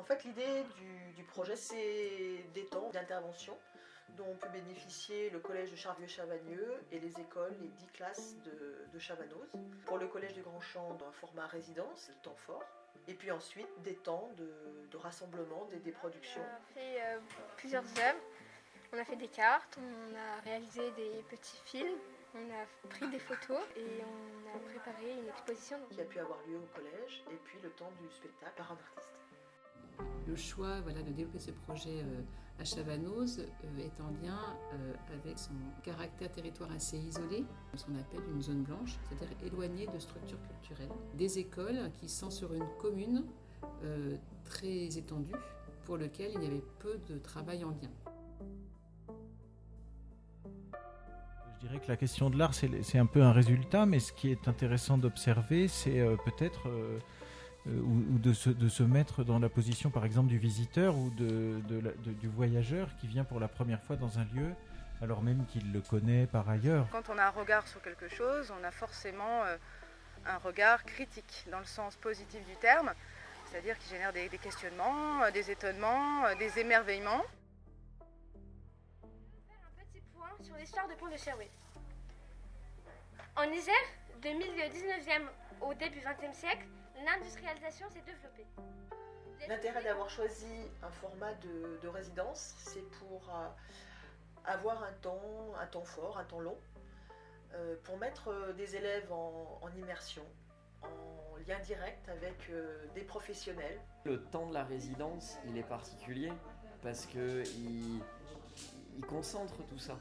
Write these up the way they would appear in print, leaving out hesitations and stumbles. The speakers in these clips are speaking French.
fait, l'idée du projet, c'est des temps d'intervention dont on peut bénéficier le collège de Charvieux-Chavagneux et les écoles, les 10 classes de Chavanoz. Pour le collège de Grandchamp, dans un format résidence, le temps fort. Et puis ensuite, des temps de rassemblement des productions. On a fait plusieurs œuvres. On a fait des cartes, on a réalisé des petits films, on a pris des photos et on a préparé une exposition. Qui a pu avoir lieu au collège, et puis le temps du spectacle par un artiste. Le choix de développer ce projet à Chavanoz est en lien avec son caractère territoire assez isolé, ce qu'on appelle une zone blanche, c'est-à-dire éloignée de structures culturelles. Des écoles qui sont sur une commune très étendue, pour laquelle il y avait peu de travail en lien. Je dirais que la question de l'art, c'est un peu un résultat, mais ce qui est intéressant d'observer, c'est peut-être ou de se mettre dans la position, par exemple, du visiteur ou du voyageur qui vient pour la première fois dans un lieu, alors même qu'il le connaît par ailleurs. Quand on a un regard sur quelque chose, on a forcément un regard critique, dans le sens positif du terme, c'est-à-dire qui génère des questionnements, des étonnements, des émerveillements. Sur l'histoire de Pont de Cherwell. En Isère, de milieu 19e au début 20e siècle, l'industrialisation s'est développée. L'intérêt d'avoir choisi un format de résidence, c'est pour avoir un temps fort, un temps long, pour mettre des élèves en immersion, en lien direct avec des professionnels. Le temps de la résidence, il est particulier parce qu'il concentre tout ça.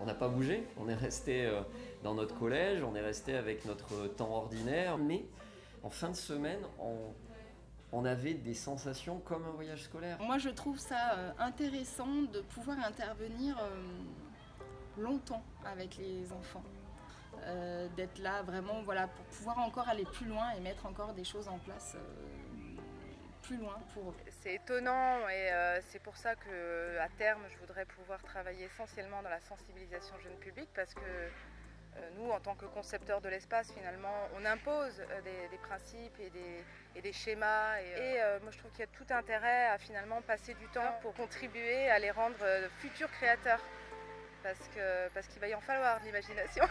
On n'a pas bougé, on est resté dans notre collège, on est resté avec notre temps ordinaire, mais en fin de semaine, on avait des sensations comme un voyage scolaire. Moi, je trouve ça intéressant de pouvoir intervenir longtemps avec les enfants, d'être là vraiment pour pouvoir encore aller plus loin et mettre encore des choses en place plus loin pour eux. C'est étonnant et c'est pour ça qu'à terme, je voudrais pouvoir travailler essentiellement dans la sensibilisation jeune public parce que nous, en tant que concepteurs de l'espace, finalement, on impose des principes et des schémas. Et moi, je trouve qu'il y a tout intérêt à finalement passer du temps pour contribuer à les rendre futurs créateurs parce qu'il va y en falloir de l'imagination.